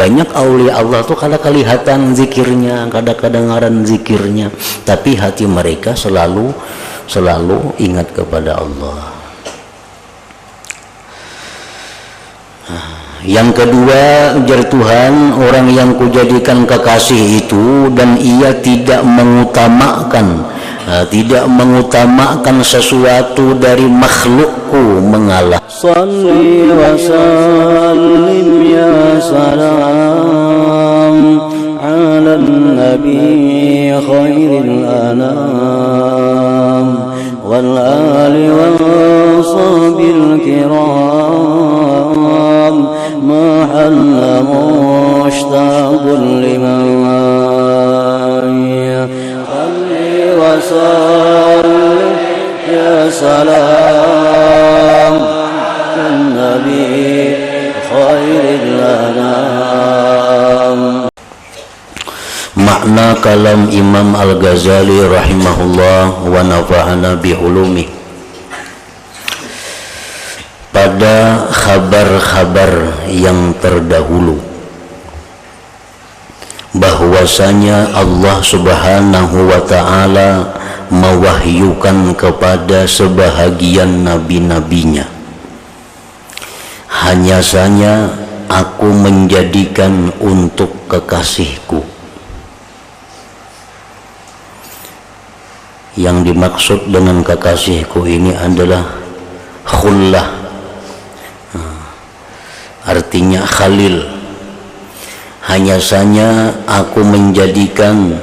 Banyak aulia Allah tuh kadang kelihatan zikirnya, kadang kedengaran zikirnya, tapi hati mereka selalu ingat kepada Allah. Yang kedua, ujar Tuhan, orang yang kujadikan kekasih itu dan ia tidak mengutamakan sesuatu dari makhlukku mengalah. Salli wa sallim ya salam ala nabi khairil anam wal ali wal sahbil kiram mahalla mushtaqun liman salli wa sallim ya salam ala nabi khairil anam. Makna kalam Imam Al-Ghazali rahimahullah wa nafa'ana bi ulumi. Pada khabar-khabar yang terdahulu bahwasanya Allah Subhanahu wa ta'ala mewahyukan kepada sebahagian nabi-nabinya, hanya saja aku menjadikan untuk kekasihku. Yang dimaksud dengan kekasihku ini adalah khullah, artinya khalil. Hanya saja aku menjadikan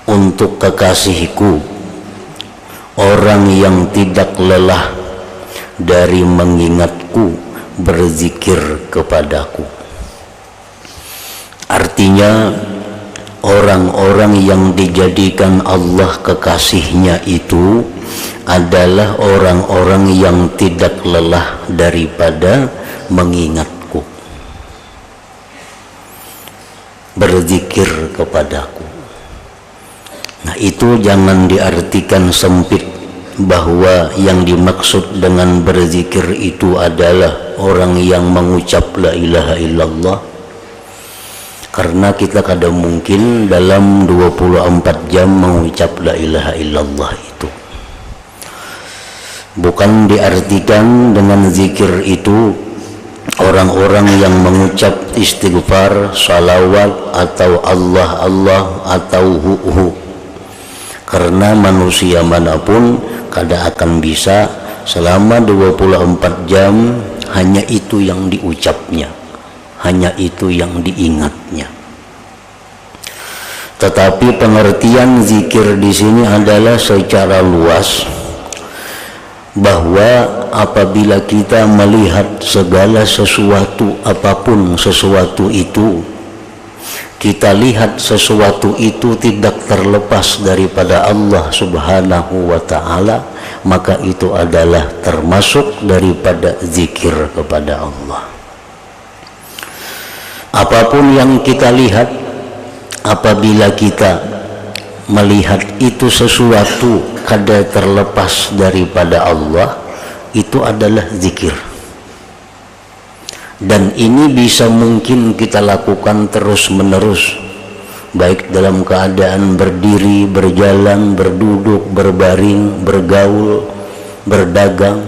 untuk kekasihku orang yang tidak lelah dari mengingatku, berzikir kepadaku. Artinya orang-orang yang dijadikan Allah kekasihnya itu adalah orang-orang yang tidak lelah daripada mengingatku, berzikir kepadaku. Nah, itu jangan diartikan sempit bahwa yang dimaksud dengan berzikir itu adalah orang yang mengucap la ilaha illallah, karena kita kadang mungkin dalam 24 jam mengucap la ilaha illallah itu. Bukan diartikan dengan zikir itu orang-orang yang mengucap istighfar, salawat, atau Allah Allah atau hu. Karena manusia manapun kada akan bisa selama 24 jam hanya itu yang diucapnya, hanya itu yang diingatnya. Tetapi pengertian zikir di sini adalah secara luas, bahwa apabila kita melihat segala sesuatu, apapun sesuatu itu, kita lihat sesuatu itu tidak terlepas daripada Allah Subhanahu wa ta'ala, maka itu adalah termasuk daripada zikir kepada Allah. Apapun yang kita lihat, apabila kita melihat itu sesuatu kada terlepas daripada Allah, itu adalah zikir. Dan ini bisa mungkin kita lakukan terus menerus, baik dalam keadaan berdiri, berjalan, berduduk, berbaring, bergaul, berdagang.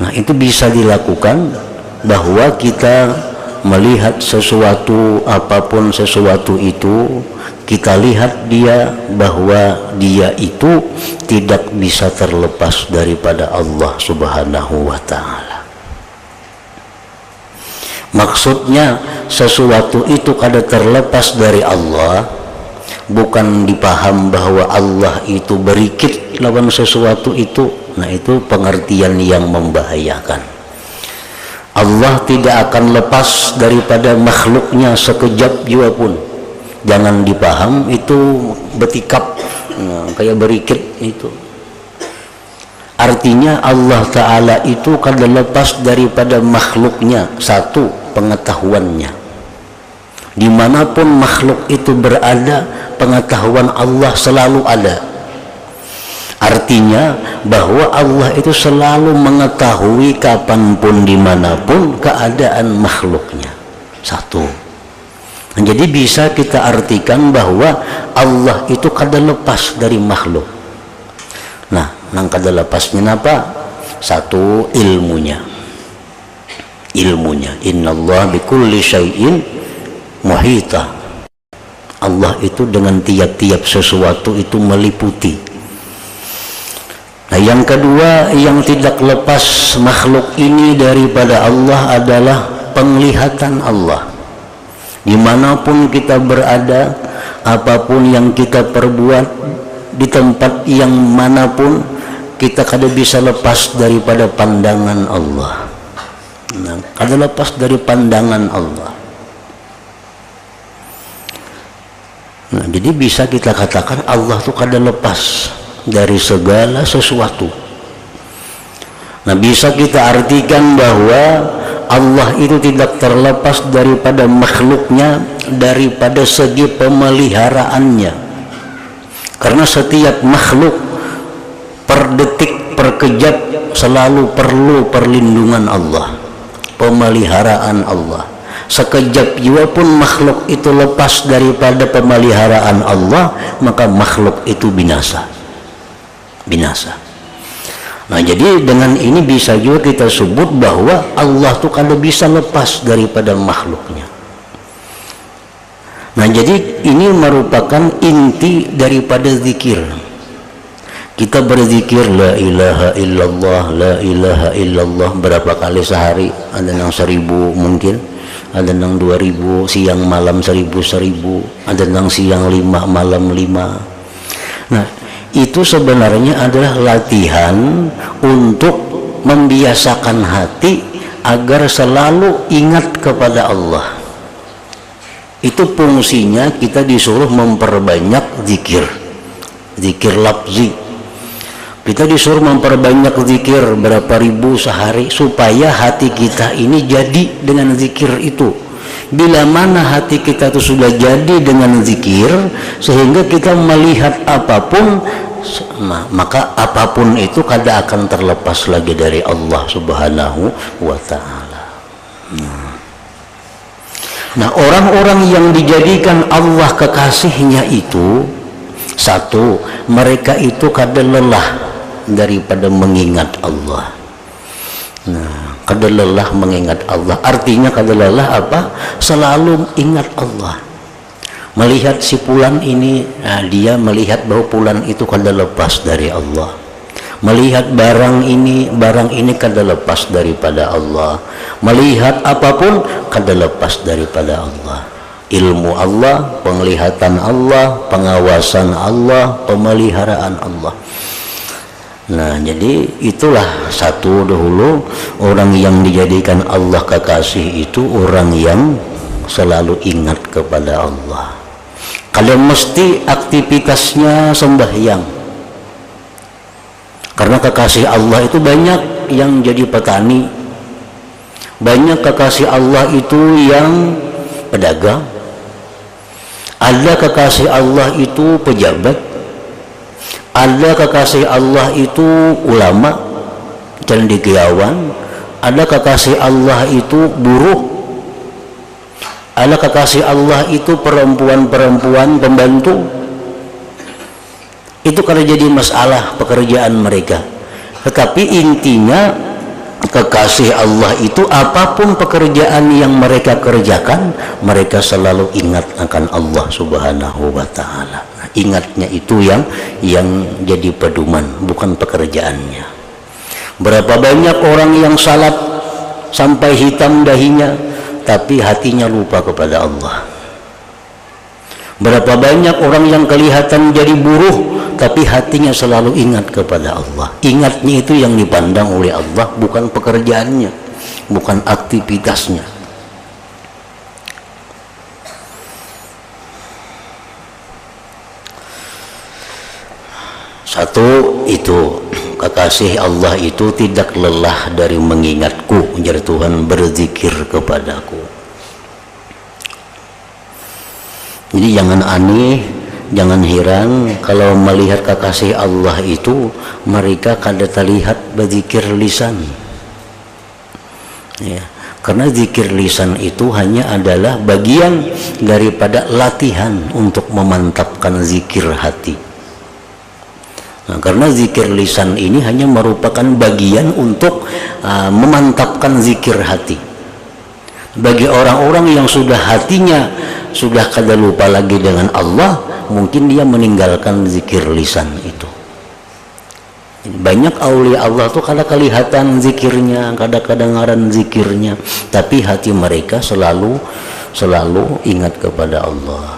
Nah, itu bisa dilakukan, bahwa kita melihat sesuatu, apapun sesuatu itu, kita lihat dia, bahwa dia itu tidak bisa terlepas daripada Allah Subhanahu wa ta'ala. Maksudnya sesuatu itu kada terlepas dari Allah, bukan dipaham bahwa Allah itu berikit lawan sesuatu itu. Nah, itu pengertian yang membahayakan. Allah tidak akan lepas daripada makhluknya sekejap jua pun. Jangan dipaham itu betikap, kayak berikit itu. Artinya Allah Ta'ala itu kada lepas daripada makhluknya. Satu, pengetahuannya. Dimanapun makhluk itu berada, pengetahuan Allah selalu ada. Artinya bahwa Allah itu selalu mengetahui kapanpun, dimanapun keadaan makhluknya. jadi bisa kita artikan bahwa Allah itu kada lepas dari makhluk. Nah, nang kada lepasnya apa? Satu, ilmunya. Innallaha bikulli syai'in muhita. Allah itu dengan tiap-tiap sesuatu itu meliputi. Nah, yang kedua, yang tidak lepas makhluk ini daripada Allah adalah penglihatan Allah. Dimanapun kita berada, apapun yang kita perbuat, di tempat yang manapun, kita kada bisa lepas daripada pandangan Allah. Nah, kada lepas dari pandangan Allah. Nah, jadi bisa kita katakan Allah itu kada lepas dari segala sesuatu. Nah, bisa kita artikan bahwa Allah itu tidak terlepas daripada makhluknya, daripada segi pemeliharaannya. Karena setiap makhluk per detik, per kejap selalu perlu perlindungan Allah, pemeliharaan Allah. Sekejap juga pun makhluk itu lepas daripada pemeliharaan Allah, maka makhluk itu binasa. Nah, jadi dengan ini bisa juga kita sebut bahwa Allah itu kada bisa lepas daripada makhluknya. Nah, jadi ini merupakan inti daripada zikir. Kita berzikir la ilaha illallah, la ilaha illallah berapa kali sehari? Ada yang 1000 mungkin, ada yang 2000, siang malam 1000, ada yang siang 5 malam 5. Nah, itu sebenarnya adalah latihan untuk membiasakan hati agar selalu ingat kepada Allah. Itu fungsinya kita disuruh memperbanyak zikir lafzi. Kita disuruh memperbanyak zikir berapa ribu sehari supaya hati kita ini jadi dengan zikir itu. Bila mana hati kita itu sudah jadi dengan zikir, sehingga kita melihat apapun, maka apapun itu kada akan terlepas lagi dari Allah Subhanahu wa ta'ala. Nah, orang-orang yang dijadikan Allah kekasihnya itu, satu, mereka itu kada lelah daripada mengingat Allah. Nah, kada lelah mengingat Allah, artinya kada lelah apa? Selalu ingat Allah. Melihat si fulan ini, nah, dia melihat bahwa fulan itu kada lepas dari Allah. Melihat barang ini kada lepas daripada Allah. Melihat apapun kada lepas daripada Allah. Ilmu Allah, penglihatan Allah, pengawasan Allah, pemeliharaan Allah. Nah, jadi itulah satu dahulu, orang yang dijadikan Allah kekasih itu orang yang selalu ingat kepada Allah. Kalau mesti aktivitasnya sembahyang, karena kekasih Allah itu banyak yang jadi petani, banyak kekasih Allah itu yang pedagang, ada kekasih Allah itu pejabat, ada kekasih Allah itu ulama, cendekiawan, ada kekasih Allah itu buruh, ada kekasih Allah itu perempuan-perempuan pembantu. Itu karena jadi masalah pekerjaan mereka. Tetapi intinya kekasih Allah itu apapun pekerjaan yang mereka kerjakan, mereka selalu ingat akan Allah Subhanahu wa ta'ala. Ingatnya itu yang jadi pedoman, bukan pekerjaannya. Berapa banyak orang yang salat sampai hitam dahinya, tapi hatinya lupa kepada Allah. Berapa banyak orang yang kelihatan jadi buruh, tapi hatinya selalu ingat kepada Allah. Ingatnya itu yang dipandang oleh Allah, bukan pekerjaannya, bukan aktivitasnya. Satu, itu kekasih Allah itu tidak lelah dari mengingatku, ujar Tuhan, berzikir kepadaku. Jadi jangan aneh, jangan heran kalau melihat kekasih Allah itu mereka kada terlihat berzikir lisan, ya. Karena zikir lisan itu hanya adalah bagian daripada latihan untuk memantapkan zikir hati. Nah, karena zikir lisan ini hanya merupakan bagian untuk memantapkan zikir hati. Bagi orang-orang yang sudah hatinya sudah kada lupa lagi dengan Allah, mungkin dia meninggalkan zikir lisan itu. Banyak aulia Allah tuh kada kelihatan zikirnya, kada kedengaran zikirnya, tapi hati mereka selalu ingat kepada Allah.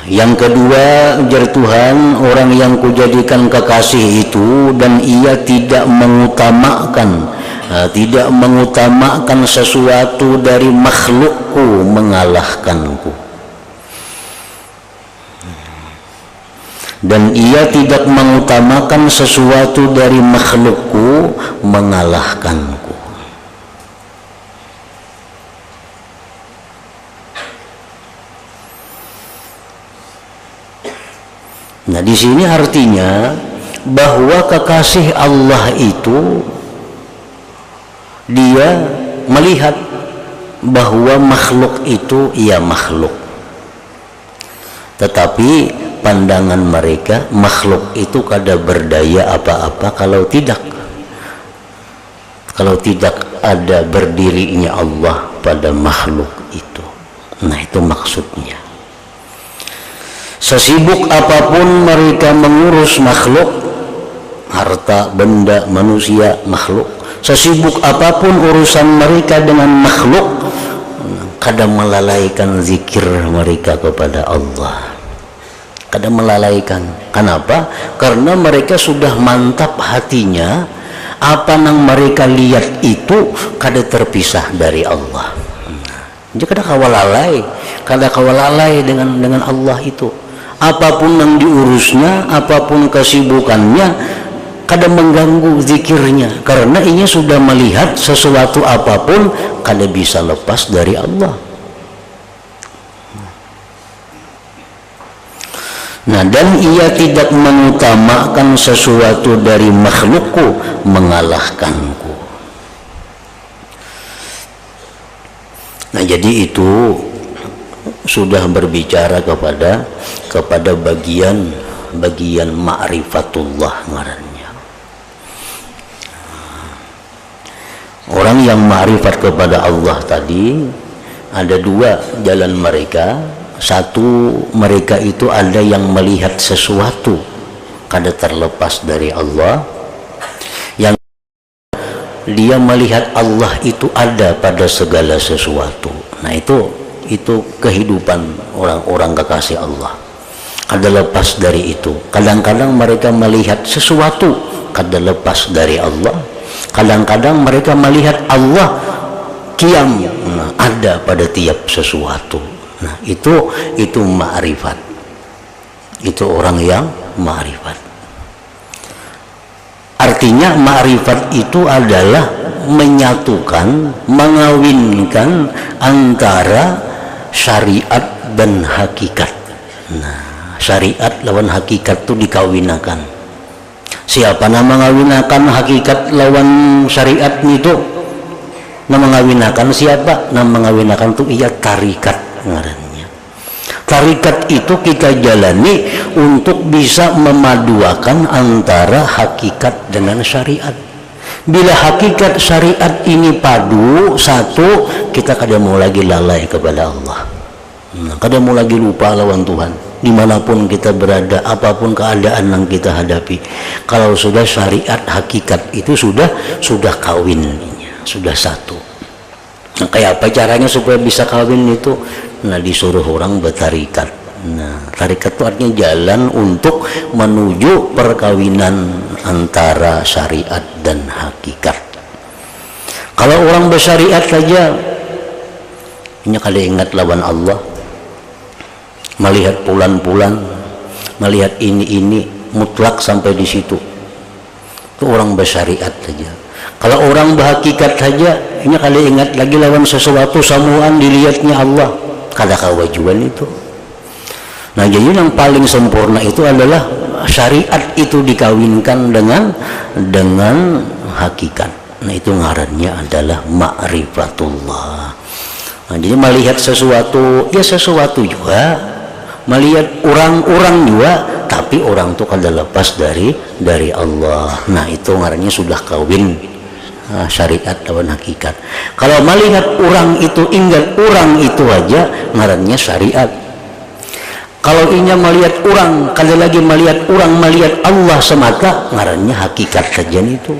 Yang kedua, ujar Tuhan, orang yang kujadikan kekasih itu dan ia tidak mengutamakan sesuatu dari makhlukku mengalahkanku. Dan ia tidak mengutamakan sesuatu dari makhlukku mengalahkanku. Nah, di sini artinya bahwa kekasih Allah itu dia melihat bahwa makhluk itu ia makhluk, tetapi pandangan mereka makhluk itu kada berdaya apa-apa kalau tidak ada berdirinya Allah pada makhluk itu. Nah, itu maksudnya. Sesibuk apapun mereka mengurus makhluk, harta, benda, manusia, makhluk, sesibuk apapun urusan mereka dengan makhluk, kada melalaikan zikir mereka kepada Allah. Kada melalaikan. Kenapa? Karena mereka sudah mantap hatinya, apa yang mereka lihat itu kada terpisah dari Allah. Jadi kada kawalalai dengan Allah itu. Apapun yang diurusnya, apapun kesibukannya, kada mengganggu zikirnya, karena ia sudah melihat sesuatu apapun kada bisa lepas dari Allah. Nah, dan ia tidak mengutamakan sesuatu dari makhlukku mengalahkanku. Nah, jadi itu sudah berbicara kepada bagian ma'rifatullah ngarannya. Orang yang ma'rifat kepada Allah tadi ada dua jalan mereka. Satu, mereka itu ada yang melihat sesuatu kada terlepas dari Allah, yang dia melihat Allah itu ada pada segala sesuatu. Nah, itu kehidupan orang-orang kekasih Allah, kada lepas dari itu. Kadang-kadang mereka melihat sesuatu kada lepas dari Allah, kadang-kadang mereka melihat Allah qiyam, ada pada tiap sesuatu. Nah, itu ma'rifat. Itu orang yang ma'rifat. Artinya ma'rifat itu adalah menyatukan, mengawinkan antara syariat dan hakikat. Nah, syariat lawan hakikat itu dikawinakan. Siapa nama mengawinakan hakikat lawan syariat itu? Nama mengawinakan siapa? Nama mengawinakan itu ia tarikat ngarannya. Tarikat itu kita jalani untuk bisa memaduakan antara hakikat dengan syariat. Bila hakikat syariat ini padu satu, kita kada mau lagi lalai kepada Allah. Kada mau lagi lupa lawan Tuhan. Dimanapun kita berada, apapun keadaan yang kita hadapi, kalau sudah syariat hakikat itu sudah kawin, sudah satu. Nah, kayak apa caranya supaya bisa kawin itu? Nah, disuruh orang bertarikat. Nah, tarikat itu artinya jalan untuk menuju perkawinan antara syariat dan hakikat. Kalau orang bersyariat saja, ini kali ingat lawan Allah, melihat bulan-bulan, melihat ini mutlak sampai di situ. Itu orang bersyariat saja. Kalau orang berhakikat saja, ini kali ingat lagi lawan sesuatu samuan dilihatnya Allah, kada kawajuan itu. Nah, jadi yang paling sempurna itu adalah syariat itu dikawinkan dengan hakikat. Nah itu ngarannya adalah ma'rifatullah. Nah, jadi melihat sesuatu, ya sesuatu juga, melihat orang-orang juga, tapi orang itu kada lepas dari Allah. Nah itu ngarannya sudah kawin syariat lawan hakikat. Kalau melihat orang itu, ingat orang itu aja, ngarannya syariat. Kalau inya melihat orang, kali lagi melihat orang, melihat Allah semata, ngarannya hakikat saja itu.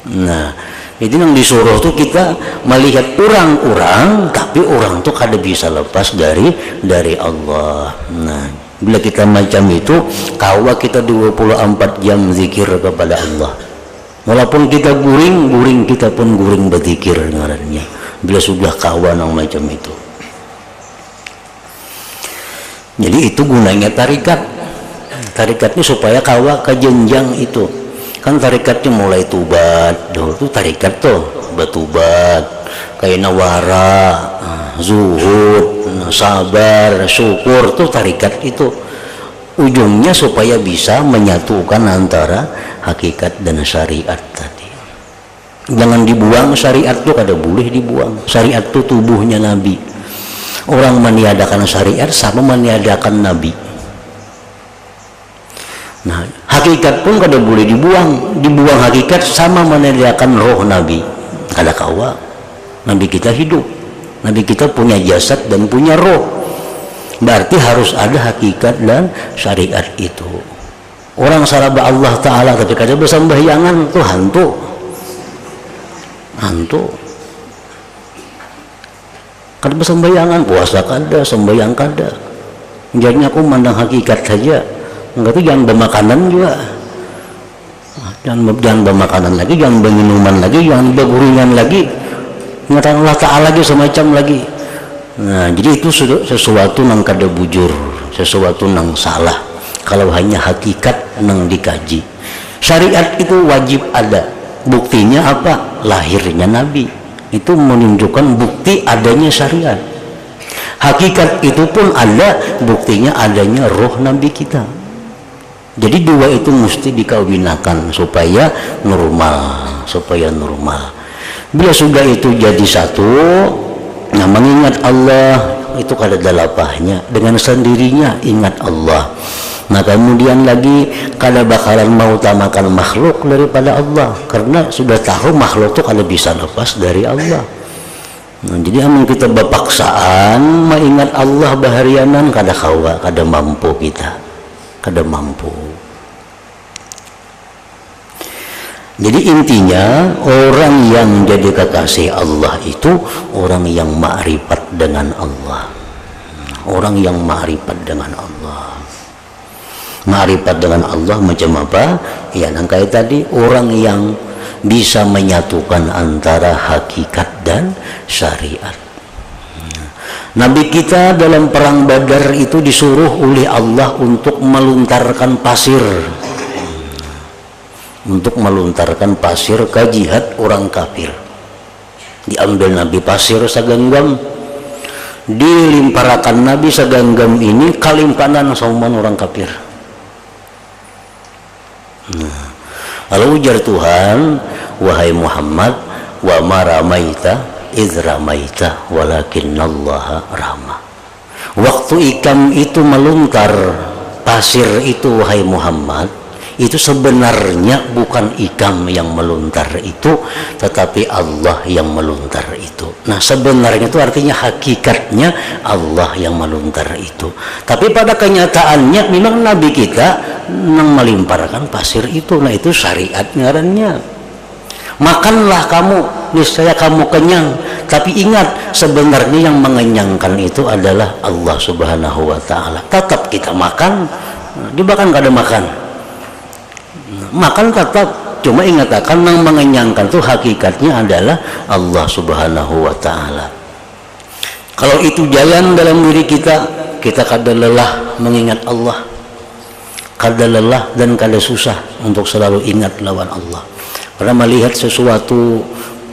Nah, itu yang disuruh tuh kita melihat orang-orang, tapi orang tuh kada bisa lepas dari Allah. Nah, bila kita macam itu, kawa kita 24 jam zikir kepada Allah. Walaupun kita guring kita pun guring berzikir ngarannya. Bila sudah kawa nang macam itu. Jadi itu gunanya tarikat. Tarikatnya supaya kawa ke jenjang itu. Kan tarikatnya mulai tubat. Dulu tuh tarikat tuh batubat, kayak nawara, zuhud, sabar, syukur tuh tarikat itu. Ujungnya supaya bisa menyatukan antara hakikat dan syariat tadi. Jangan dibuang syariat tuh, kada boleh dibuang. Syariat tuh tubuhnya Nabi. Orang meniadakan syariat sama meniadakan Nabi. Nah, hakikat pun kada boleh dibuang. Dibuang hakikat sama meniadakan roh Nabi. Kada kawa. Nabi kita hidup. Nabi kita punya jasad dan punya roh. Berarti harus ada hakikat dan syariat itu. Orang saraba Allah Ta'ala tapi kada bersembahyangan tuh hantu. Kada bersembahyangan, puasa kada, sembahyang kada. Jadinya aku mandang hakikat saja. Enggak tuh jangan bermakanan juga. Jangan bermakanan lagi, jangan berminuman lagi, jangan berguringan lagi. Ingatan Allah Ta'ala lagi semacam lagi. Nah, jadi itu sesuatu nang kada bujur, sesuatu nang salah. Kalau hanya hakikat nang dikaji. Syariat itu wajib ada. Buktinya apa? Lahirnya Nabi. Itu menunjukkan bukti adanya syariat. Hakikat itu pun ada, buktinya adanya roh Nabi kita. Jadi dua itu mesti dikawinakan supaya normal. Bila sudah itu jadi satu, nah mengingat Allah itu kada ada lapahnya. Dengan sendirinya ingat Allah. Nah kemudian lagi kada bakalan mau utamakan makhluk daripada Allah, karena sudah tahu makhluk itu kada bisa lepas dari Allah. Nah, jadi amun kita berpaksaan mengingat Allah baharianan kada kawa, kada mampu kita, kada mampu. Jadi intinya orang yang jadi kekasih Allah itu orang yang ma'rifat dengan Allah. Orang yang ma'rifat dengan Allah. Ma'rifat dengan Allah macam apa? Ya nangkai tadi, orang yang bisa menyatukan antara hakikat dan syariat. Nabi kita dalam perang Badar itu disuruh oleh Allah untuk meluntarkan pasir. Untuk meluntarkan pasir ke jihad orang kafir. Diambil Nabi pasir saganggam, dilimparakan Nabi saganggam ini kalimpanan sauman orang kafir. Nah, lalu ujar Tuhan, wahai Muhammad, wa ma ramaita idz ramaita walakinnallaha rama. Waktu ikam itu meluntar pasir itu, wahai Muhammad, itu sebenarnya bukan ikam yang meluntar itu, tetapi Allah yang meluntar itu. Nah sebenarnya itu artinya hakikatnya Allah yang meluntar itu. Tapi pada kenyataannya memang Nabi kita yang melimparkan pasir itu. Nah itu syariat ngarannya. Makanlah kamu, niscaya kamu kenyang. Tapi ingat, sebenarnya yang mengenyangkan itu adalah Allah Subhanahu wa Ta'ala. Tetap kita makan, dimakan kada makan. Makan tetap, cuma ingat akan yang mengenyangkan itu hakikatnya adalah Allah Subhanahu wa Ta'ala. Kalau itu jalan dalam diri kita, kita kada lelah mengingat Allah, kada lelah dan kada susah untuk selalu ingat lawan Allah. Karena melihat sesuatu,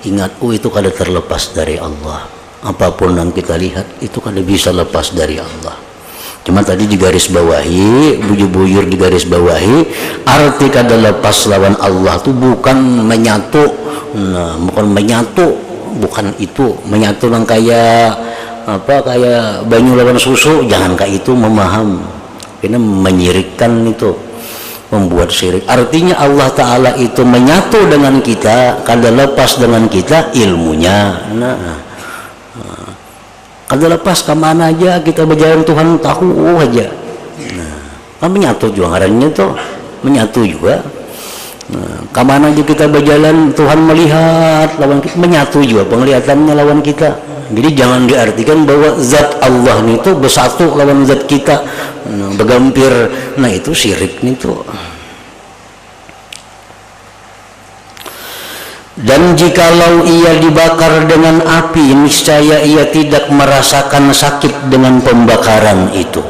ingat, itu kada terlepas dari Allah. Apapun yang kita lihat itu kada bisa lepas dari Allah. Cuma tadi digaris bawahi, bujur-bujur digaris bawahi, arti kada lepas lawan Allah tuh bukan menyatu, nah, bukan menyatu, bukan itu menyatu yang kayak apa, kayak banyu lawan susu, jangan kayak itu memaham, ini menyirikkan itu, membuat syirik. Artinya Allah Ta'ala itu menyatu dengan kita, kada lepas dengan kita ilmunya. Kada lepas kemana aja kita berjalan Tuhan tahu aja. Nah, menyatu juga ngarannya tuh, menyatu juga. Nah, kemana aja kita berjalan Tuhan melihat lawan kita, menyatu juga penglihatannya lawan kita. Jadi jangan diartikan bahwa zat Allah itu bersatu lawan zat kita, bergampir. Nah itu syirik itu. Dan jikalau ia dibakar dengan api, niscaya ia tidak merasakan sakit dengan pembakaran itu.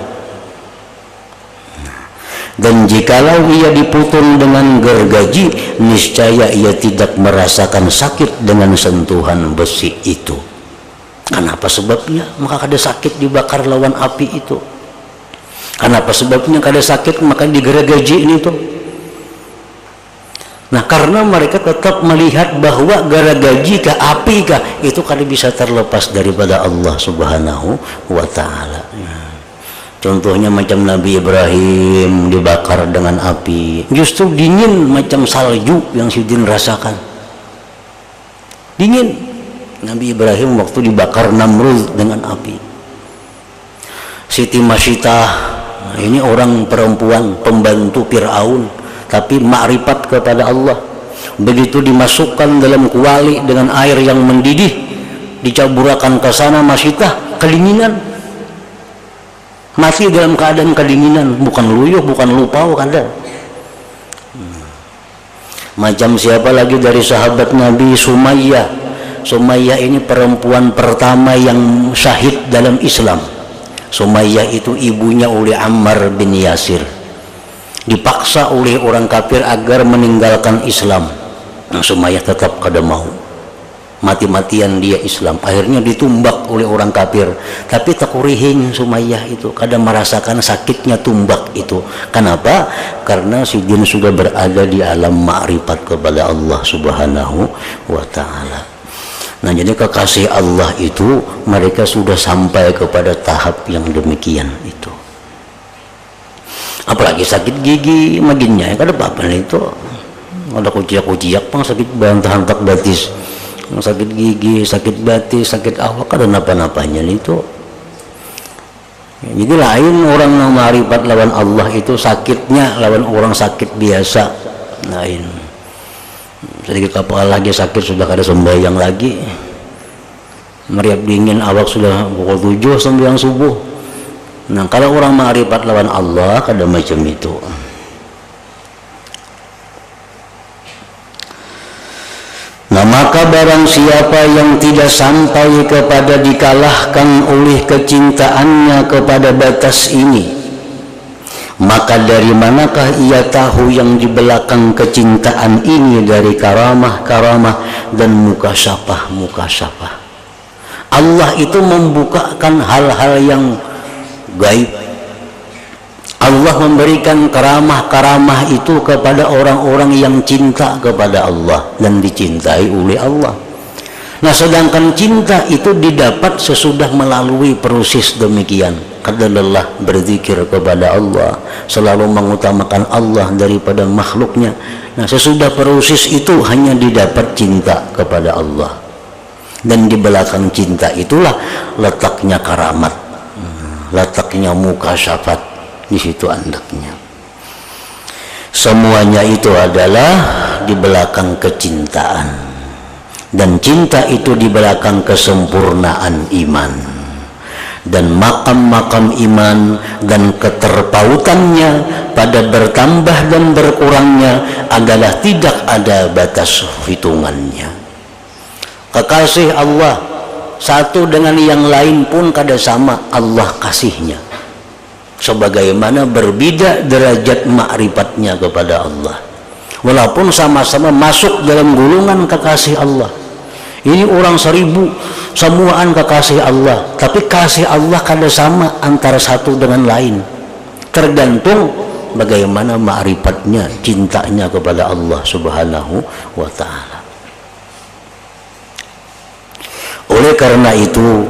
Dan jikalau ia dipotong dengan gergaji, niscaya ia tidak merasakan sakit dengan sentuhan besi itu. Kenapa sebabnya? Maka kada sakit dibakar lawan api itu. Kenapa sebabnya kada sakit maka digergaji ini tuh? Nah, karena mereka tetap melihat bahwa gergaji kah api kah itu kada bisa terlepas daripada Allah Subhanahu wa Ta'ala. Contohnya macam Nabi Ibrahim dibakar dengan api, justru dingin macam salju yang Sidin rasakan. Dingin Nabi Ibrahim waktu dibakar Namrud dengan api. Siti Masyitah, nah ini orang perempuan pembantu Fir'aun, tapi makrifat kepada Allah. Begitu dimasukkan dalam kuali dengan air yang mendidih, dicaburakan ke sana Masyitah, kedinginan, mati dalam keadaan kedinginan, bukan luyuh, bukan lupa, kada. Macam siapa lagi dari sahabat Nabi, Sumayyah. Sumayyah ini perempuan pertama yang syahid dalam Islam. Sumayyah itu ibunya oleh Ammar bin Yasir, dipaksa oleh orang kafir agar meninggalkan Islam. Nah, Sumayyah tetap kada mau, mati-matian dia Islam, akhirnya ditumbak oleh orang kafir. Tapi takurihing Sumayyah itu kada merasakan sakitnya tumbak itu. Kenapa? Karena Sidin sudah berada di alam makrifat kepada Allah Subhanahu wa Ta'ala. Nah, jadi kekasih Allah itu mereka sudah sampai kepada tahap yang demikian itu. Apalagi sakit gigi maginnya ya kada apa-apa itu. Ada kuciak-kuciak pang sakit bantahan tak batis, sakit gigi, sakit batis, sakit awak, kada napa-napanya itu. Jadi lain orang yang ma'rifat lawan Allah itu sakitnya lawan orang sakit biasa lain. Sedikit kepala lagi sakit sudah kada sembahyang lagi, meriap dingin awak sudah pukul 7 sembahyang subuh. Nah, kalau orang ma'rifat lawan Allah kada macam itu. Nah, maka barang siapa yang tidak sampai kepada dikalahkan oleh kecintaannya kepada batas ini, maka dari manakah ia tahu yang di belakang kecintaan ini dari karamah-karamah dan mukasyafah-mukasyafah. Allah itu membukakan hal-hal yang gaib. Allah memberikan karamah-karamah itu kepada orang-orang yang cinta kepada Allah dan dicintai oleh Allah. Nah, sedangkan cinta itu didapat sesudah melalui proses demikian. Kada lelah berzikir kepada Allah, selalu mengutamakan Allah daripada makhluknya. Nah, sesudah proses itu hanya didapat cinta kepada Allah. Dan di belakang cinta itulah letaknya karamat, letaknya mukasyafat, di situ andaknya. Semuanya itu adalah di belakang kecintaan. Dan cinta itu di belakang kesempurnaan iman. Dan makam-makam iman dan keterpautannya pada bertambah dan berkurangnya adalah tidak ada batas hitungannya. Kekasih Allah satu dengan yang lain pun kada sama Allah kasihnya, sebagaimana berbeda derajat ma'rifatnya kepada Allah. Walaupun sama-sama masuk dalam golongan kekasih Allah, Ini orang 1000 semuaan kekasih Allah, tapi kasih Allah kada sama antara satu dengan lain, tergantung bagaimana ma'rifatnya, cintanya kepada Allah Subhanahu wa ta'ala. Oleh karena itu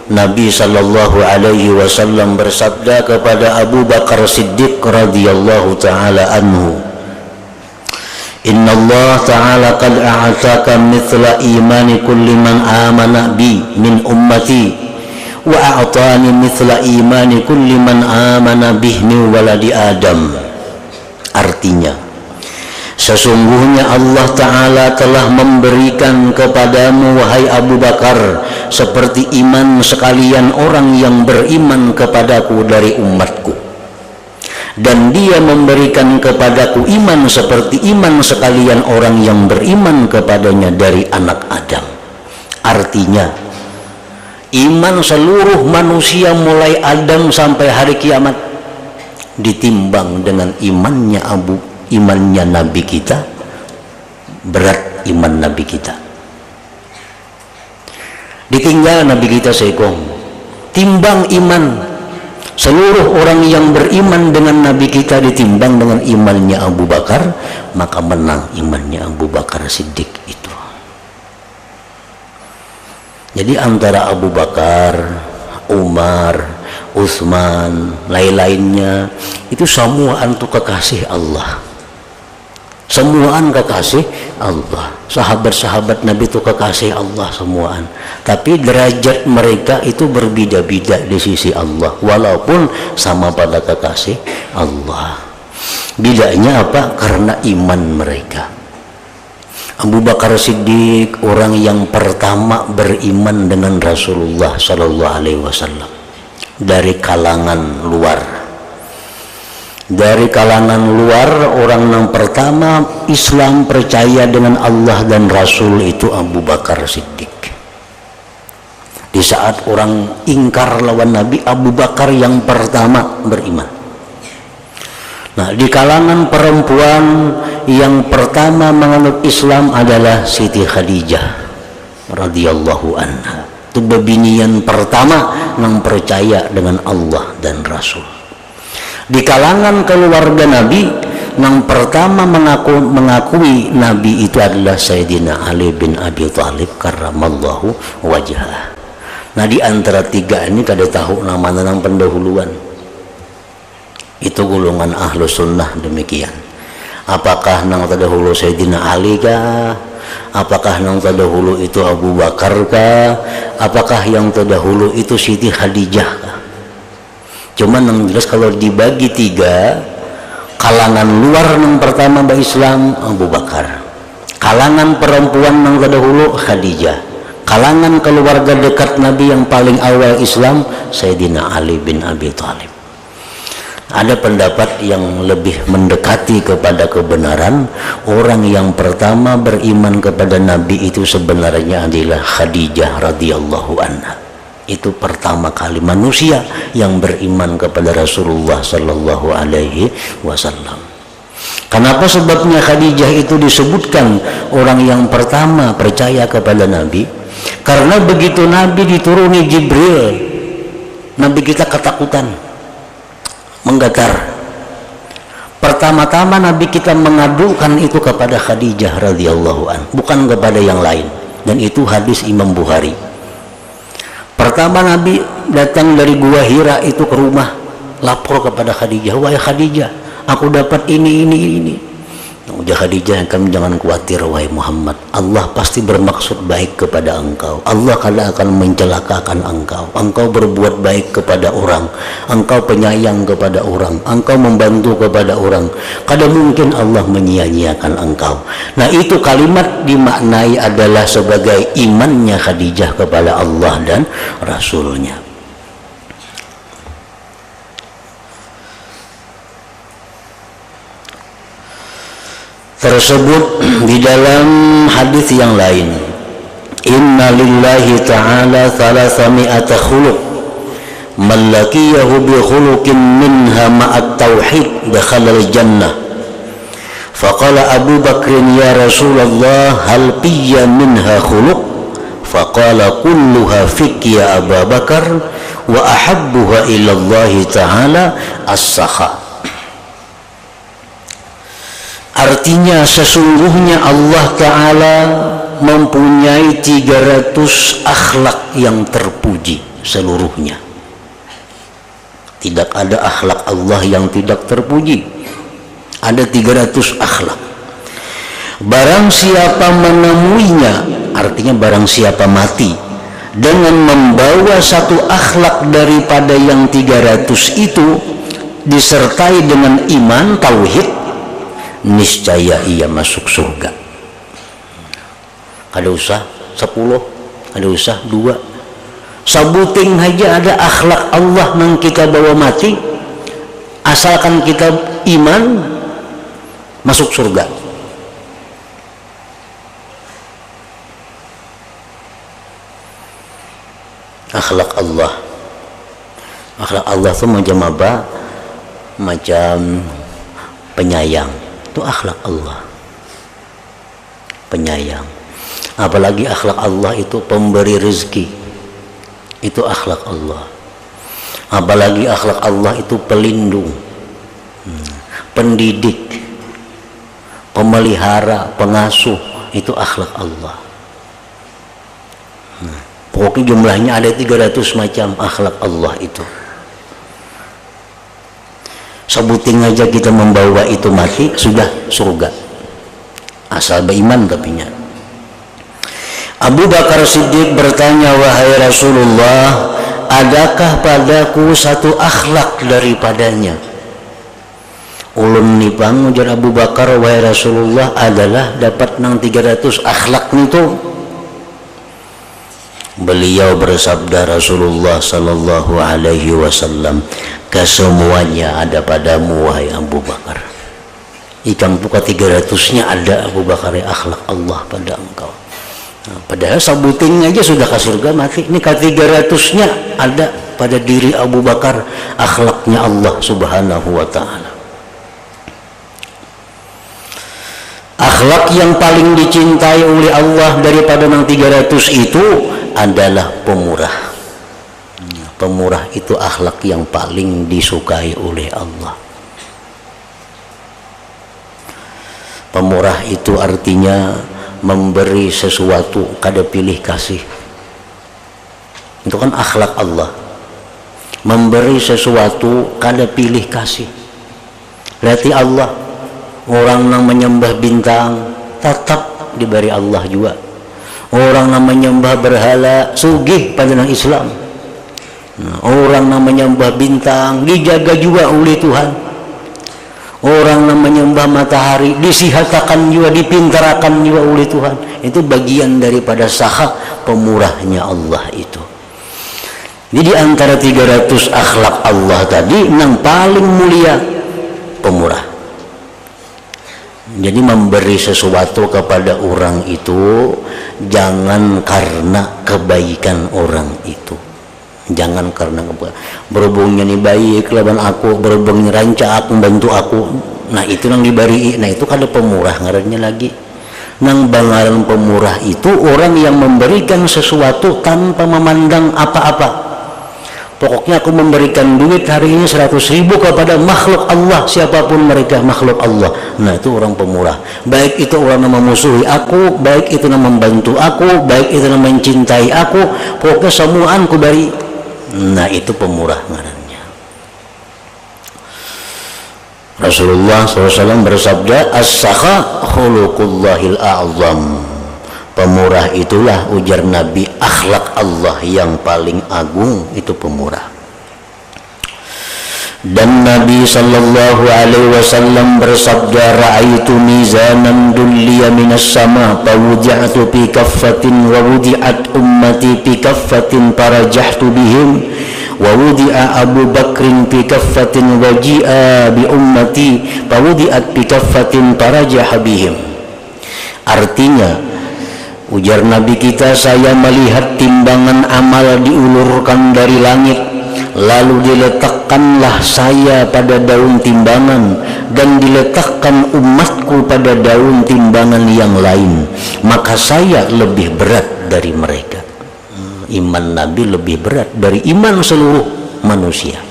Nabi sallallahu alaihi wasallam bersabda kepada Abu Bakar Siddiq radhiyallahu taala anhu, Inna Allah ta'ala qad a'ataka mithla imani kulli man amana bi min ummati wa a'tani mithla imani kulli man amana bih min waladi Adam. Artinya, sesungguhnya Allah Ta'ala telah memberikan kepadamu wahai Abu Bakar seperti iman sekalian orang yang beriman kepadaku dari umatku, dan dia memberikan kepadaku iman seperti iman sekalian orang yang beriman kepadanya dari anak Adam. Artinya, iman seluruh manusia mulai Adam sampai hari kiamat ditimbang dengan imannya Nabi kita, berat iman Nabi kita. Ditinggal Nabi kita sekong, timbang iman seluruh orang yang beriman dengan Nabi kita ditimbang dengan imannya Abu Bakar, maka menang imannya Abu Bakar Siddiq itu. Jadi antara Abu Bakar, Umar, Utsman, lain-lainnya itu semuaan itu kekasih Allah. Semuaan kekasih Allah. Sahabat-sahabat Nabi itu kekasih Allah semuaan. Tapi derajat mereka itu berbeda-beda di sisi Allah, walaupun sama pada kekasih Allah. Bedanya apa? Karena iman mereka. Abu Bakar Siddiq orang yang pertama beriman dengan Rasulullah sallallahu alaihi wasallam dari kalangan luar. Dari kalangan luar, orang yang pertama Islam percaya dengan Allah dan Rasul itu Abu Bakar Siddiq. Di saat orang ingkar lawan Nabi, Abu Bakar yang pertama beriman. Nah, di kalangan perempuan yang pertama menganut Islam adalah Siti Khadijah radhiyallahu anha. Itu bebinian pertama yang percaya dengan Allah dan Rasul. Di kalangan keluarga Nabi yang pertama mengakui Nabi itu adalah Sayyidina Ali bin Abi Thalib karramallahu wajhah. Nah, di antara tiga ini kada tahu nama nang pendahuluan. Itu golongan ahlu sunnah demikian. Apakah nang terdahulu Sayyidina Ali kah? Apakah yang terdahulu itu Abu Bakar kah? Apakah yang terdahulu itu Siti Khadijah kah? Cuman yang jelas kalau dibagi tiga, kalangan luar yang pertama Islam Abu Bakar, kalangan perempuan yang terdahulu Khadijah, kalangan keluarga dekat Nabi yang paling awal Islam Sayyidina Ali bin Abi Thalib. Ada pendapat yang lebih mendekati kepada kebenaran, orang yang pertama beriman kepada Nabi itu sebenarnya adalah Khadijah radhiyallahu anha. Itu pertama kali manusia yang beriman kepada Rasulullah sallallahu alaihi wasallam. Kenapa sebabnya Khadijah itu disebutkan orang yang pertama percaya kepada Nabi? Karena begitu Nabi dituruni Jibril, Nabi kita ketakutan, menggetar. Pertama-tama Nabi kita mengadukan itu kepada Khadijah radhiyallahu anha, bukan kepada yang lain. Dan itu hadis Imam Bukhari. Pertama Nabi datang dari Gua Hira itu ke rumah, lapor kepada Khadijah, wahai Khadijah, aku dapat ini. Udah Khadijah, kamu jangan khawatir wahai Muhammad, Allah pasti bermaksud baik kepada engkau. Allah kada akan mencelakakan engkau. Engkau berbuat baik kepada orang, engkau penyayang kepada orang, engkau membantu kepada orang, kada mungkin Allah menyia-nyiakan engkau. Nah, itu kalimat dimaknai adalah sebagai imannya Khadijah kepada Allah dan Rasulnya. Tersebut di dalam hadis yang lain, inna lillahi ta'ala thalathami'ata khuluq man laqiyahu bi khuluqin minha ma'at tauhid dakhala al-jannah. Faqala Abu Bakr ya Rasulullah hal piyya minha khuluq? faqala kulluha fik ya Abu Bakar wa ahabbuha ila Allah ta'ala as-sakha. Artinya sesungguhnya Allah Ta'ala mempunyai 300 akhlak yang terpuji seluruhnya. Tidak ada akhlak Allah yang tidak terpuji. Ada 300 akhlak. Barang siapa menemuinya, artinya barang siapa mati dengan membawa satu akhlak daripada yang 300 itu disertai dengan iman tauhid, niscaya ia masuk surga. Kada usah 10, kada usah 2, sabuting aja ada akhlak Allah nang kita bawa mati, asalkan kita iman, masuk surga. Akhlak Allah itu macam apa? Macam penyayang, itu akhlak Allah, penyayang. Apalagi akhlak Allah itu pemberi rezeki, itu akhlak Allah. Apalagi akhlak Allah itu pelindung, pendidik, pemelihara, pengasuh, itu akhlak Allah. Pokoknya jumlahnya ada 300 macam akhlak Allah itu. Sebuting aja kita membawa itu mati, sudah surga, asal beriman tapinya. Abu Bakar Siddiq bertanya, wahai Rasulullah, adakah padaku satu akhlak daripadanya? Ulun nipang ujar Abu Bakar, wahai Rasulullah, adalah dapat nang 300 akhlak itu. Beliau bersabda Rasulullah sallallahu alaihi wasallam, kesemuanya ada padamu wahai Abu Bakar. Ikan buka 300-nya ada Abu Bakar, akhlak Allah pada engkau. Padahal sabuting aja sudah ke surga mati. Ini ke-300-nya ada pada diri Abu Bakar, akhlaknya Allah subhanahu wa ta'ala. Akhlak yang paling dicintai oleh Allah daripada yang 300 itu adalah pemurah. Pemurah itu akhlak yang paling disukai oleh Allah. Pemurah itu artinya memberi sesuatu kada pilih kasih. Itu kan akhlak Allah, memberi sesuatu kada pilih kasih. Berarti Allah, orang yang menyembah bintang tetap diberi Allah juga. Orang yang menyembah berhala sugih pada orang Islam. Orang yang menyembah bintang dijaga juga oleh Tuhan. Orang yang menyembah matahari disihatakan juga, dipintarakan juga oleh Tuhan. Itu bagian daripada sakha, pemurahnya Allah itu. Jadi antara 300 akhlak Allah tadi, yang paling mulia pemurah. Jadi memberi sesuatu kepada orang itu jangan karena kebaikan orang itu. Jangan karena berhubungnya nih baik lawan aku, berhubungnya rancak membantu aku, nah itu yang diberi, nah itu kan ada pemurah ngarannya lagi. Nang bangaran pemurah itu orang yang memberikan sesuatu tanpa memandang apa-apa. Pokoknya aku memberikan duit hari ini 100.000 kepada makhluk Allah, siapapun mereka makhluk Allah. Nah itu orang pemurah. Baik itu orang yang memusuhi aku, baik itu yang membantu aku, baik itu yang mencintai aku, pokoknya semuaan ku beri. Nah itu pemurah ngarannya. Rasulullah SAW bersabda, as-sakha khuluqullahil a'zam. Pemurah itulah, ujar Nabi, akhlak Allah yang paling agung, itu pemurah. Dan Nabi sallallahu alaihi wasallam bersabda, ra'aitu mizanan dulliya minas sama fawudi'atu fi kaffatin wa wudi'at ummati fi kaffatin farajahtu bihim wa wudi'a Abu Bakrin fi kaffatin wa ji'a bi ummati fawudi'at fi kaffatin farajaha bihim. Artinya, ujar Nabi kita, saya melihat timbangan amal diulurkan dari langit, lalu diletakkanlah saya pada daun timbangan dan diletakkan umatku pada daun timbangan yang lain, maka saya lebih berat dari mereka. iman Nabi lebih berat dari iman seluruh manusia.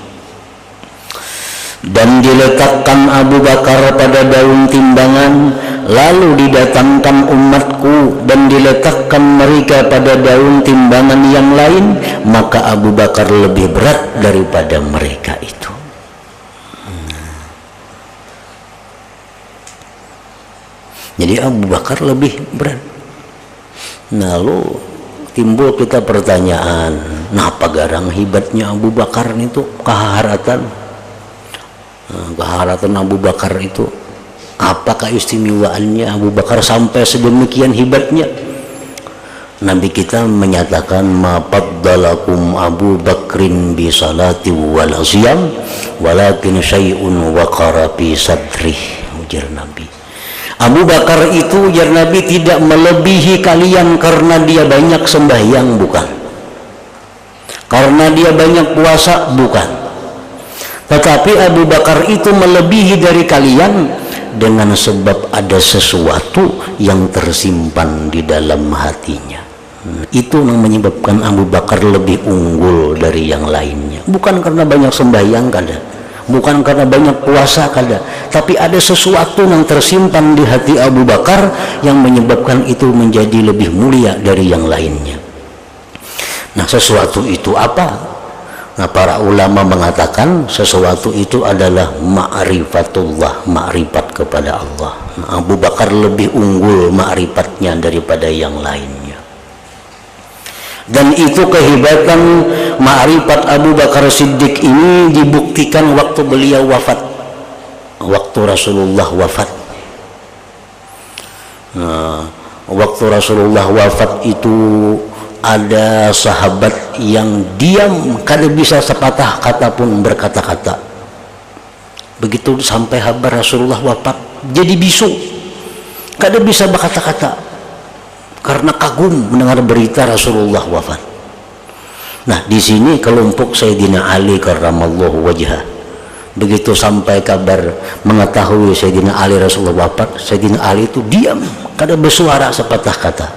Dan diletakkan Abu Bakar pada daun timbangan, lalu didatangkan umatku dan diletakkan mereka pada daun timbangan yang lain, maka Abu Bakar lebih berat daripada mereka itu. Jadi Abu Bakar lebih berat. Lalu timbul kita pertanyaan, napa garang hebatnya Abu Bakar itu, keharatan Abu Bakar itu, apa keistimewaannya Abu Bakar sampai sedemikian hebatnya? Nabi kita menyatakan, ma faddalakum Abu Bakrin bi salati wal siyam walakin syai'un waqara fi sadrih, ujar Nabi. Abu Bakar itu, ujar Nabi, tidak melebihi kalian karena dia banyak sembahyang, bukan. Karena dia banyak puasa, bukan. Tetapi Abu Bakar itu melebihi dari kalian dengan sebab ada sesuatu yang tersimpan di dalam hatinya. Itu yang menyebabkan Abu Bakar lebih unggul dari yang lainnya. Bukan karena banyak sembahyang, kada. Bukan karena banyak puasa, kada. Tapi ada sesuatu yang tersimpan di hati Abu Bakar yang menyebabkan itu menjadi lebih mulia dari yang lainnya. Nah, sesuatu itu apa? Nah, para ulama mengatakan sesuatu itu adalah ma'rifatullah, ma'rifat kepada Allah. Nah, Abu Bakar lebih unggul ma'rifatnya daripada yang lainnya. Dan itu kehebatan ma'rifat Abu Bakar Siddiq ini dibuktikan waktu beliau wafat, waktu Rasulullah wafat. Nah, waktu Rasulullah wafat itu ada sahabat yang diam, kada bisa sepatah kata pun berkata-kata. Begitu sampai kabar Rasulullah wafat, jadi bisu, kada bisa berkata-kata karena kagum mendengar berita Rasulullah wafat. Nah, di sini kelompok Sayyidina Ali karramallahu wajhah, begitu sampai kabar mengetahui Sayyidina Ali Rasulullah wafat, Sayyidina Ali itu diam, kada bersuara sepatah kata.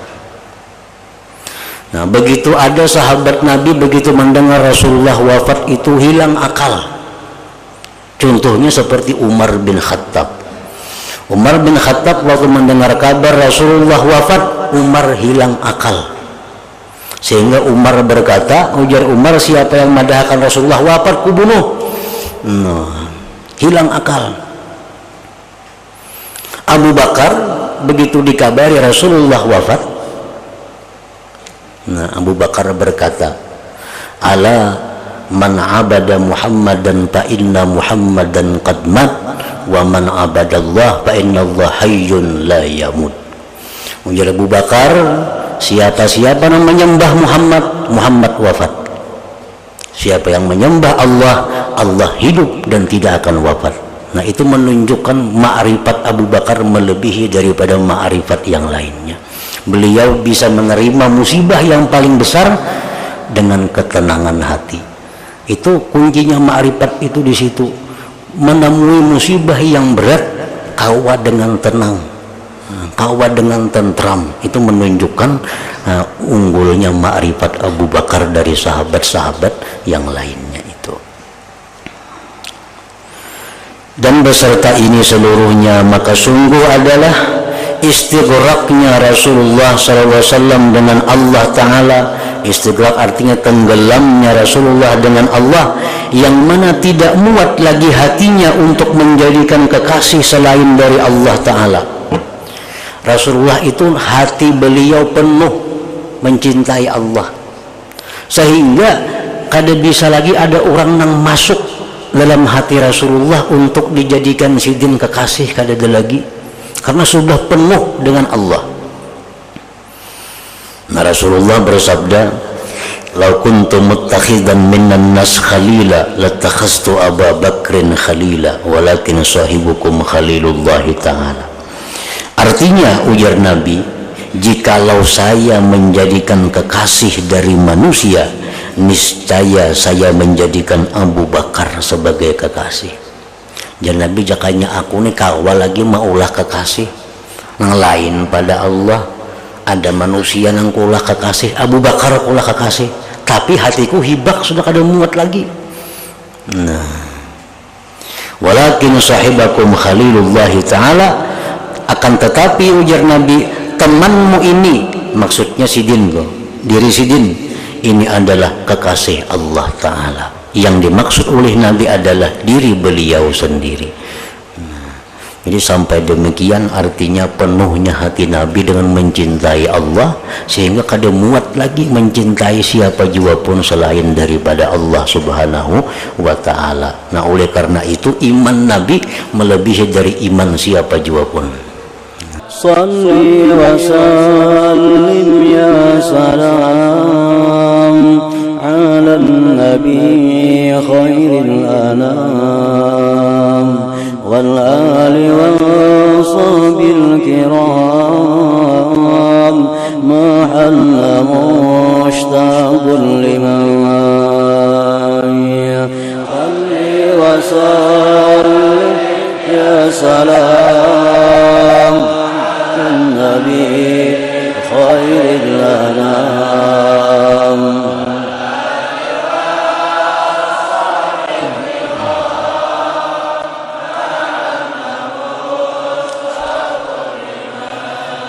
Nah, begitu ada sahabat Nabi begitu mendengar Rasulullah wafat itu hilang akal. Contohnya seperti Umar bin Khattab. Umar bin Khattab waktu mendengar kabar Rasulullah wafat, Umar hilang akal. Sehingga Umar berkata, ujar Umar, siapa yang madahkan Rasulullah wafat, kubunuh. Nah, hilang akal. Abu Bakar begitu dikabari Rasulullah wafat, nah, Abu Bakar berkata, ala man abada Muhammadan fa inna Muhammadan qad mat wa man abadallah fa inna Allah hayyun la yamut. Ujar Abu Bakar, siapa-siapa yang menyembah Muhammad, Muhammad wafat. Siapa yang menyembah Allah, Allah hidup dan tidak akan wafat. Nah, itu menunjukkan ma'rifat Abu Bakar melebihi daripada ma'rifat yang lainnya. Beliau bisa menerima musibah yang paling besar dengan ketenangan hati. Itu kuncinya ma'rifat itu di situ. Menemui musibah yang berat, kawa dengan tenang, kawa dengan tentram. Itu menunjukkan unggulnya ma'rifat Abu Bakar dari sahabat-sahabat yang lainnya itu. Dan beserta ini seluruhnya, maka sungguh adalah istighraqnya Rasulullah SAW dengan Allah Ta'ala. Istighraq artinya tenggelamnya Rasulullah dengan Allah, yang mana tidak muat lagi hatinya untuk menjadikan kekasih selain dari Allah Ta'ala. Rasulullah itu hati beliau penuh mencintai Allah, sehingga kada bisa lagi ada orang yang masuk dalam hati Rasulullah untuk dijadikan sidin kekasih, kada ada lagi, karena sudah penuh dengan Allah. Nah, Rasulullah bersabda, "Lau kuntu muttakhidan minan nas khalila latakhastu Abu Bakrin khalila walakin sahibukum khalilullah ta'ala." Artinya, ujar Nabi, jikalau saya menjadikan kekasih dari manusia, niscaya saya menjadikan Abu Bakar sebagai kekasih. Dan Nabi jakanya aku nih kawal lagi maulah kekasih yang lain pada Allah. ada manusia yang kulah kekasih Abu Bakar kulah kekasih, tapi hatiku hibak sudah kada muat lagi. Nah, walakin sahibakum khalilullah ta'ala, akan tetapi ujar Nabi, temanmu ini, maksudnya Sidin loh, diri Sidin ini adalah kekasih Allah Ta'ala. Yang dimaksud oleh Nabi adalah diri beliau sendiri. Jadi sampai demikian artinya penuhnya hati Nabi dengan mencintai Allah, sehingga kada muat lagi mencintai siapa jua pun selain daripada Allah Subhanahu wa Ta'ala. Nah, oleh karena itu iman Nabi melebihi dari iman siapa jua pun. Salli wa sallim ya salam ala nabi khairil anam والآل والصحب الكرام ما حل مشتاق لمن صل وسلم يا سلام النبي خير الأنام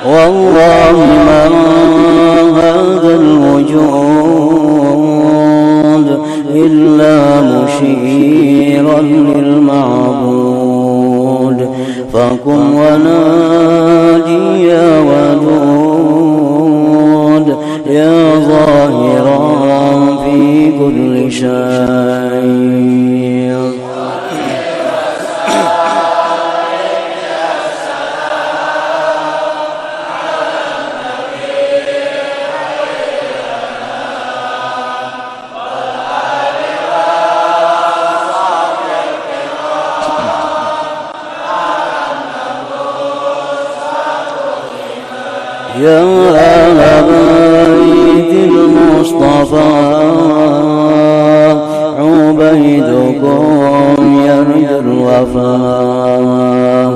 والله ما هذا الوجود إلا مشيرا للمعبود فكن ونادي يا ودود يا ظاهرا في كل شيء. يا أهل بيت المصطفى عبيدكم يرجو الوفاء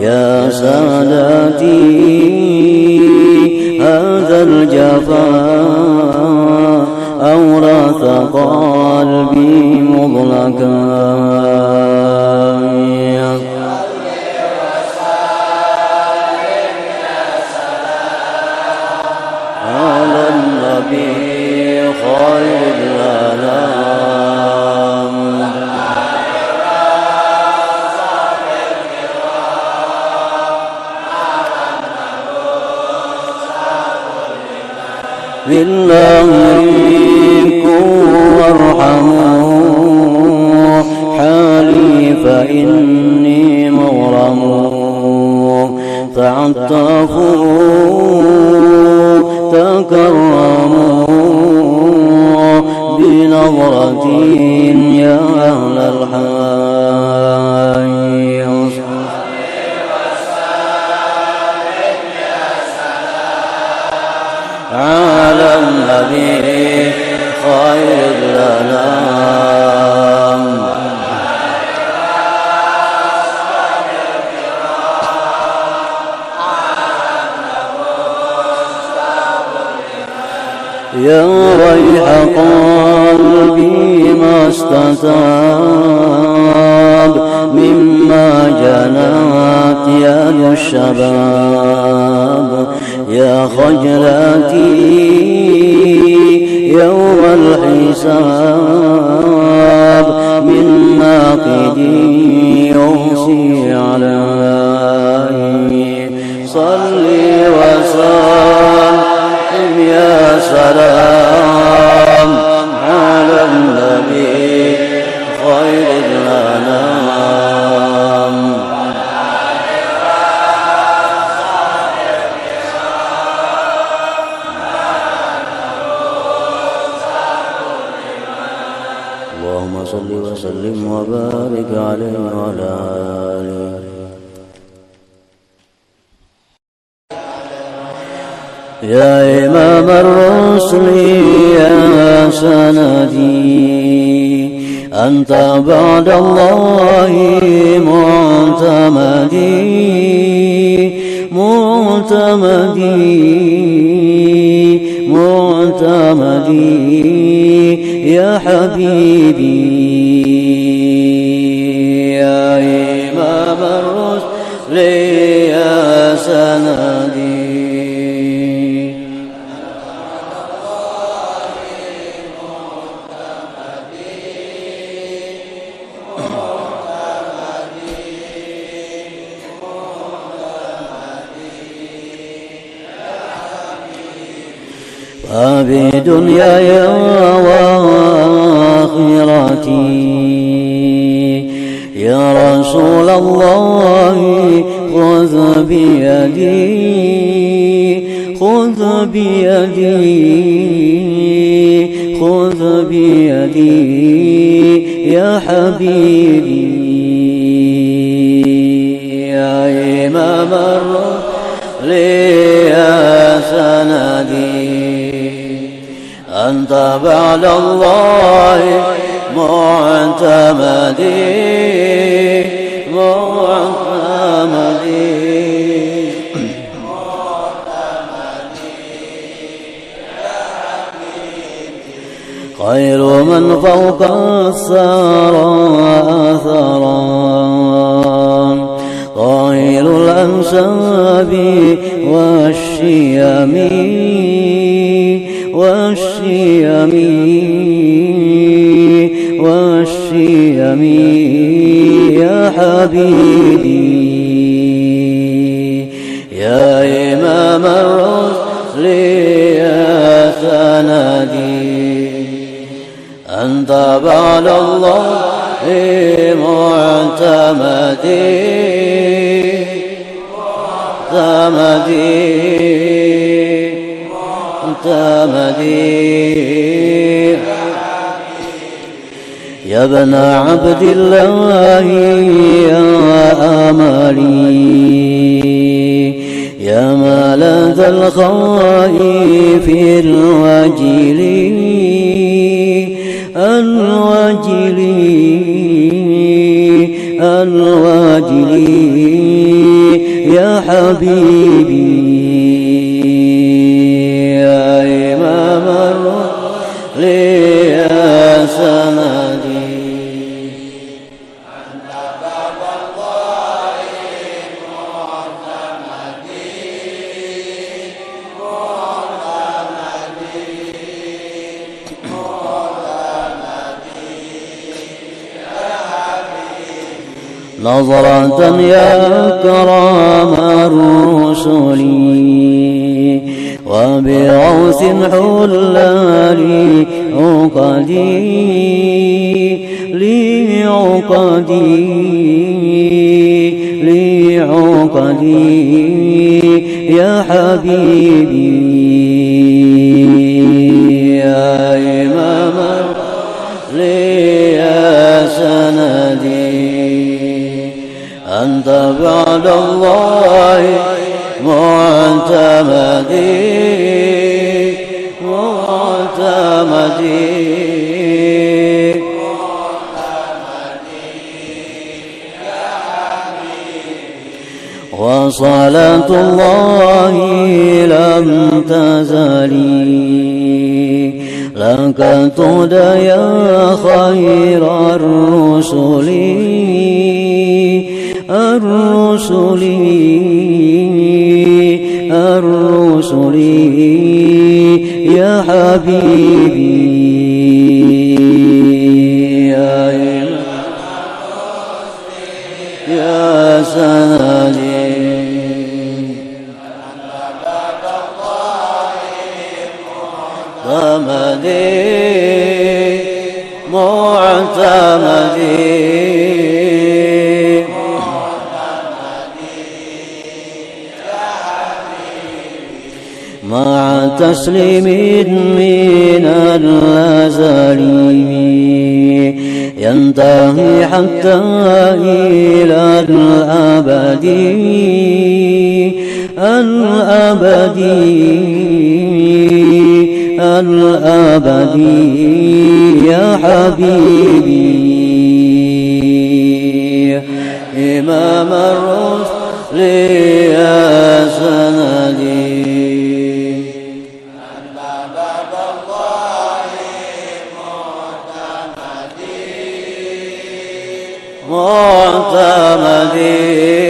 يا سادتي هذا الجفاء أورث قلبي مغلقا. بالله منكم وارحموا حالي فإني مغرم تعطفوا تكرموا بنظرة يا أهل الحي. على النبي خير الأنام يا ريح قلبي ما استتاب مما جنات يد الشباب يا خجلتي يوم الحساب من ناقدي يوصي علي صلي وسلم يا سلام على النبي خير الأنام. اللهم صل وسلم وبارك عليه وعلى آله. يا إمام الرسل يا سندي أنت بعد الله معتمدي معتمدي يا حبيبي يا إمام الرسل يا سندي فبدنياي وآخرتي يا رسول الله خذ بيدي خذ بيدي خذ بيدي يا حبيبي يا إمام الرسل يا سندي أنت بعد الله معتمدي خير من فوق الثرى أثرا طائر الأنساب والشيم والشيم يا حبيبي يا إمام الرسل يا سندي أنت بعد الله معتمدي يا ابن عبد الله يا أملي يا ملاذ الخائف الواجلي يا حبيبي يا إمام الرسل يا سندي أنت باب الله نظرة يا كرام الرسل وبغوث حلالي لعقدي يا حبيبي يا إمام الرسل يا سندي أنت بعد الله معتمدي وصلاة الله لم تزلي لك تهدى يا خير الرسل يا حبيبي يا يا سندي معتمدي مع تسليم من الأزل ينتهي حتى إلى الأبد يا حبيبي إمام الرسل يا سندي معتمدي